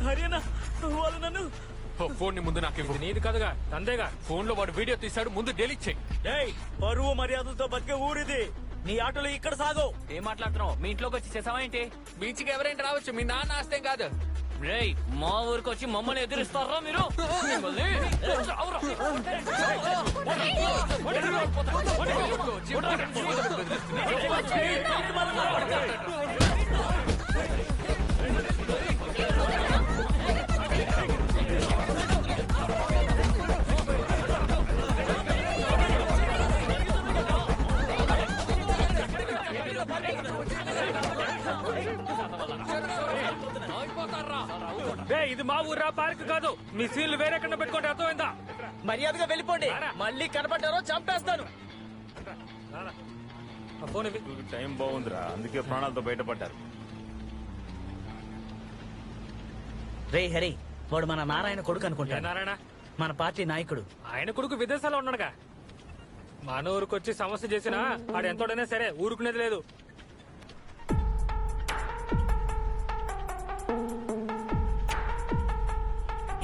హరియానా వాళ్ళు నన్ను ఫోన్ ని ముందు నాకు నీది కదగా తందేగా ఫోన్ లో వాడు వీడియో తీశాడు, ముందు డెలీట్ చెయ్యి. పరువు మర్యాదలతో బతికే ఊరిది. నీ ఆటోలో ఇక్కడ సాగవు. ఏం మాట్లాడుతున్నావు? మీ ఇంట్లోకి వచ్చి చేసావా ఏంటి? బీచ్ కి ఎవరైనా రావచ్చు, మీ నాన్న ఆస్తే కాదు. రేయ్, మా ఊరికి వచ్చి మమ్మల్ని ఎదురిస్తారా మీరు? ఇది మా ఊర్రా, పార్క్ కాదు. మీ సీన్లు వేరే కన్నా పెట్టుకోండి, అర్థమైందా? మర్యాదగా వెళ్ళిపోండి. మళ్ళీ కనపడ్డారో చంపేస్తాను. ఫోన్ ఇవి. టైం బాగుందిరా, అందుకే ప్రాణాలతో బయటపడ్డారు. రే హరి, వాడు మన నారాయణ కొడుకు అనుకుంటా. నారాయణ మన పార్టీ నాయకుడు. ఆయన కొడుకు విదేశాల్లో ఉన్నాడుగా. మన ఊరికి వచ్చి సమస్య చేసినా వాడు ఎంతోడైనా సరే ఊరుకునేది లేదు.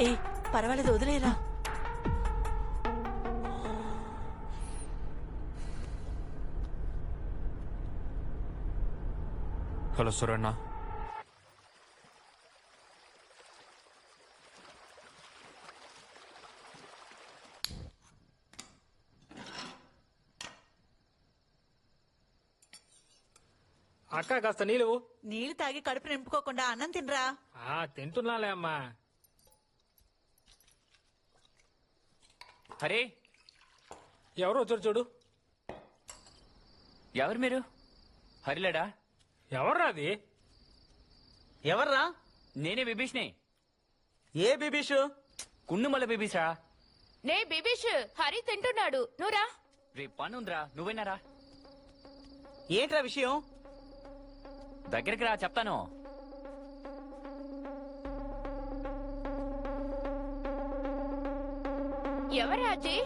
ఏ పర్వాలేదు, వదిలేరా. హలో సురన్న, అక్క కాస్త నీళ్ళు. నీళ్లు తాగి కడుపు నింపుకోకుండా అన్నం తినరా. తింటున్నాలే అమ్మా. హరే, ఎవరు వచ్చారు చూడు. ఎవరు మీరు? హరిలేడా? ఎవర్రా అది? ఎవర్రా? నేనే బిభీష్ని. ఏ బిబీషు? కున్నుమల్ల బిభీషా. నే బిబీష్, హరి తింటున్నాడు, నువ్వురా. రేపు పని ఉందిరా, నువ్వేనారా? ఏంట్రా విషయం? దగ్గరికి రా, చెప్తాను. ఎవరాజీ?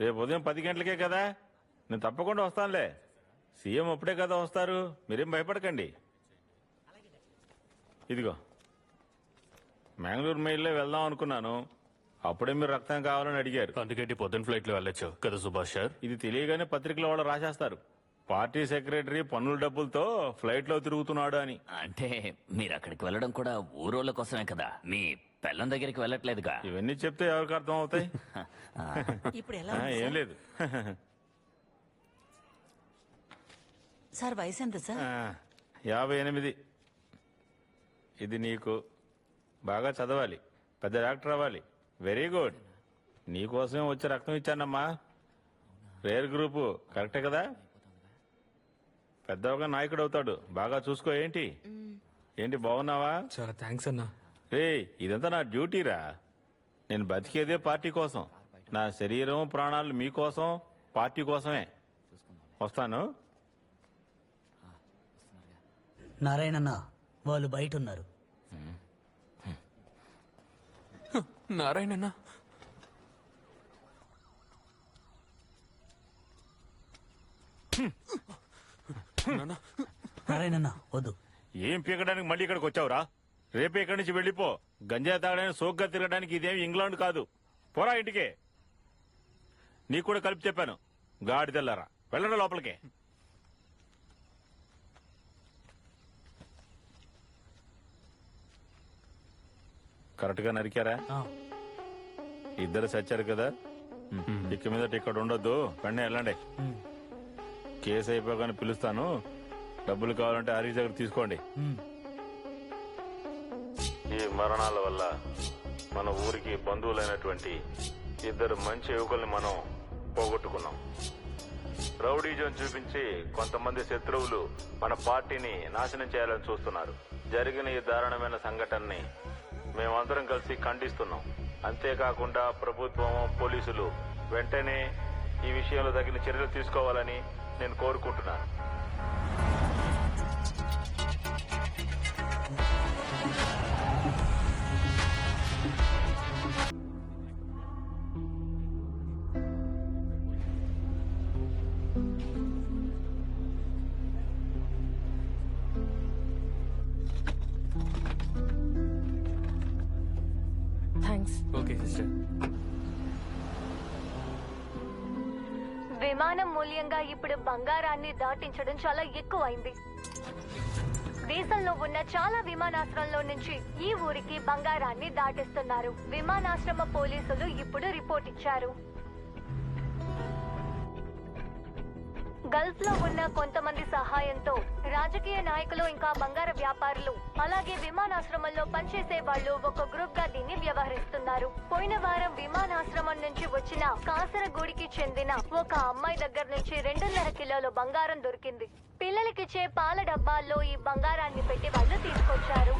రేపు ఉదయం 10 గంటలకే కదా, నేను తప్పకుండా వస్తానులే. సీఎం అప్పుడే కదా వస్తారు, మీరేం భయపడకండి. ఇదిగో మ్యాంగ్లూరు మెయిల్లో వెళ్దాం అనుకున్నాను, అప్పుడే మీరు రక్తం కావాలని అడిగారు. అందుకంటే పొద్దున్న ఫ్లైట్ లో వెళ్ళొచ్చు కదా సుభాష్ సార్. ఇది తెలియగానే పత్రికలో వాళ్ళు రాసేస్తారు, పార్టీ సెక్రటరీ పన్నుల డబ్బులతో ఫ్లైట్ లో తిరుగుతున్నాడు అని. అంటే మీరు అక్కడికి వెళ్ళడం కూడా ఊరోళ్ళ కోసమే కదా, మీ పెళ్ళం దగ్గరికి వెళ్ళట్లేదుగా. ఇవన్నీ చెప్తే ఎవరికి అర్థం అవుతాయి? ఇప్పుడు ఎలా ఏం లేదు. సార్ వయసు ఎంత సార్? 58. ఇది నీకు. బాగా చదవాలి, పెద్ద డాక్టర్ అవ్వాలి. Very good. నీకోసమే వచ్చి రక్తం ఇచ్చానమ్మా. రేర్ గ్రూపు కరెక్టే కదా? పెద్దవగా నాయకుడు అవుతాడు. బాగా చూసుకో. ఏంటి ఏంటి బాగున్నావా? చాలా థ్యాంక్స్ అన్నా. రే, ఇదంతా నా డ్యూటీరా. నేను బతికేదే పార్టీ కోసం. నా శరీరం ప్రాణాలు మీకోసం, పార్టీ కోసమే. వస్తాను. నారాయణన్న వాళ్ళు బయట ఉన్నారు. నారాయణన్న నారాయణన్న వద్దు. ఏం పీకడానికి మళ్ళీ ఇక్కడికి వచ్చావురా? రేపే ఇక్కడి నుంచి వెళ్ళిపో. గంజాయి తాగడానికి, సోగ్గా తిరగడానికి ఇదేమి ఇంగ్లాండ్ కాదు. పోరా ఇంటికి. నీకు కూడా కలిపి చెప్పాను. గాడి తెల్లారా, వెళ్ళండి లోపలికి. కరెక్ట్ గా నరికారా? ఆ, ఇద్దరు చచ్చారు కదా. ఇక మీద ఇక్కడ ఉండొద్దు. వెంటనే వెళ్ళండి. కేసు అయిపోగానే పిలుస్తాను. డబ్బులు కావాలంటే హరీష్ దగ్గర తీసుకోండి. ఈ మరణాల వల్ల మన ఊరికి బంధువులైనటువంటి ఇద్దరు మంచి యువకుల్ని మనం పోగొట్టుకున్నాం. రౌడీజం చూపించి కొంతమంది శత్రువులు మన పార్టీని నాశనం చేయాలని చూస్తున్నారు. జరిగిన ఈ దారుణమైన సంఘటనని మేమందరం కలిసి ఖండిస్తున్నాం. అంతేకాకుండా ప్రభుత్వం, పోలీసులు వెంటనే ఈ విషయంలో తగిన చర్యలు తీసుకోవాలని నేను కోరుకుంటున్నాను. థ్యాంక్స్. Okay sister. విమానం మూల్యంగా ఇప్పుడు బంగారాన్ని దాటించడం చాలా ఎక్కువైంది. దేశంలో ఉన్న చాలా విమానాశ్రయంలో నుంచి ఈ ఊరికి బంగారాన్ని దాటిస్తున్నారు. విమానాశ్రమ పోలీసులు ఇప్పుడు రిపోర్ట్ ఇచ్చారు. గల్ఫ్ లో ఉన్న కొంతమంది సహాయంతో రాజకీయ నాయకులు, ఇంకా బంగార వ్యాపారులు, అలాగే విమానాశ్రమంలో పనిచేసే వాళ్ళు ఒక గ్రూప్ గా దీన్ని వ్యవహరిస్తున్నారు. పోయిన వారం విమానాశ్రమం నుంచి వచ్చిన కాసరగూడికి చెందిన ఒక అమ్మాయి దగ్గర నుంచి 2.5 కిలోల బంగారం దొరికింది. పిల్లలకిచ్చే పాల డబ్బాల్లో ఈ బంగారాన్ని పెట్టి వాళ్ళు తీసుకొచ్చారు.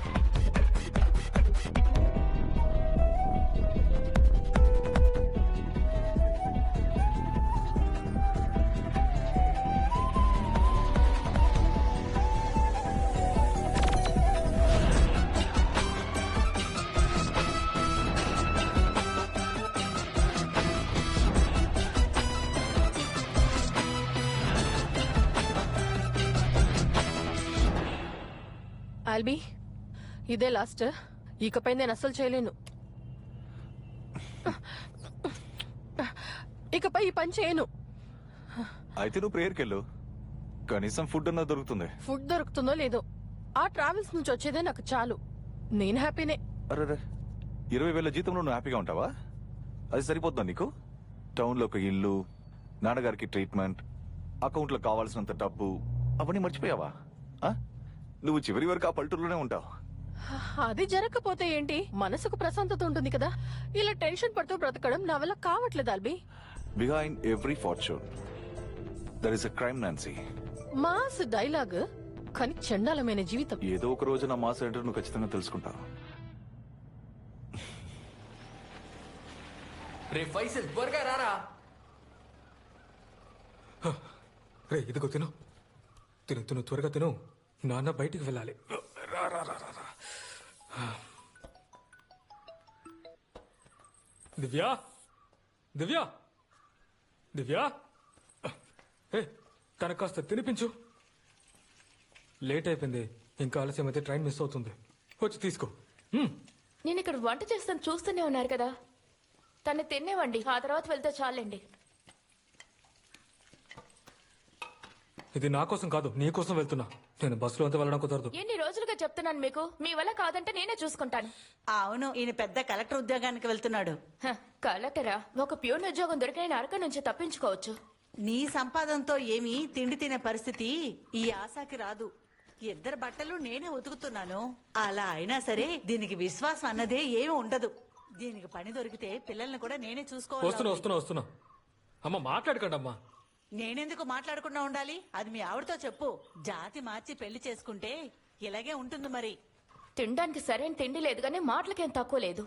ఆల్బీ, ఇదే లాస్ట్. ఇకపై నేను అస్సలు చేయలేను. ఇకపై ఈ పని చేయను. అయితే నువ్వు ప్రేయర్కి వెళ్ళు. కనీసం ఫుడ్ అన్నా దొరుకుతుంది. ఫుడ్ దొరుకుతుందో లేదో, ఆ ట్రావెల్స్ నుంచి వచ్చేదే నాకు చాలు. నేను హ్యాపీనే. అరే 20,000 జీతంలో నువ్వు హ్యాపీగా ఉంటావా? అది సరిపోతుందా నీకు? టౌన్లో ఒక ఇల్లు, నాన్నగారికి ట్రీట్మెంట్, అకౌంట్లో కావాల్సినంత డబ్బు, అవన్నీ మర్చిపోయావా? ఆ? నువ్వు చివరి వరకు ఆ పల్లెటూరులోనే ఉంటావు. అది జరగకపోతే ఏంటి? మనసుకు ప్రశాంతత ఉంటుంది కదా. ఇలా టెన్షన్ పడుతూ బ్రతకడం నా వల్ల కావట్లేదు Albie. Behind every fortune there is a crime, Nancy. Mass dialogue, కానీ చండాలమైన జీవితం. ఏదో ఒక రోజు నా మాస్ ఏంటో నువ్వు ఖచ్చితంగా తెలుసుకుంటావు. రే ఫైసల్, త్వరగా రారా. రే ఇదిగో తిను. తిను తిను, త్వరగా తిను. నాన్న బయటికి వెళ్ళాలి. రా రా రా రా రా. దివ్యా, దివ్యా, దివ్యా, ఏ తనకు కాస్త తినిపించు. లేట్ అయిపోయింది. ఇంకా ఆలస్యం అయితే ట్రైన్ మిస్ అవుతుంది. వచ్చి తీసుకో. నేను ఇక్కడ వంట చేస్తాను, చూస్తూనే ఉన్నారు కదా. తను తినేవండి, ఆ తర్వాత వెళ్తే చాలండి. ఇది నా కోసం కాదు, నీ కోసం వెళ్తున్నా. నేను బస్సులో అంతా వెళ్ళడం కుదరదు. ఎన్ని రోజులుగా చెప్తున్నాను మీకు, మీ వల్ల కాదంటే నేనే చూసుకుంటాను. అవును, ఈయన పెద్ద కలెక్టర్ ఉద్యోగానికి వెళ్తున్నాడు. కలెక్టరా? ఒక ప్యూన్ ఉద్యోగం దొరికిన నరక నుంచి తప్పించుకోవచ్చు. నీ సంపాదనతో ఏమీ తిండి తినే పరిస్థితి ఈ ఆశకి రాదు. 2 బట్టలు నేనే ఉతుకుతున్నాను. అలా అయినా సరే దీనికి విశ్వాసం అన్నదే ఏమి ఉండదు. దీనికి పని దొరికితే పిల్లల్ని కూడా నేనే వస్తున్నా చూసుకోవాలి. వస్తున్నా వస్తున్నా. అమ్మ మాట్లాడకండి అమ్మా. నేనెందుకు మాట్లాడకుండా ఉండాలి? అది మీ ఆవిడతో చెప్పు. జాతి మార్చి పెళ్లి చేసుకుంటే ఇలాగే ఉంటుంది మరి. తినడానికి సరైన తిండి లేదు కానీ మాటలకేం తక్కువ లేదు.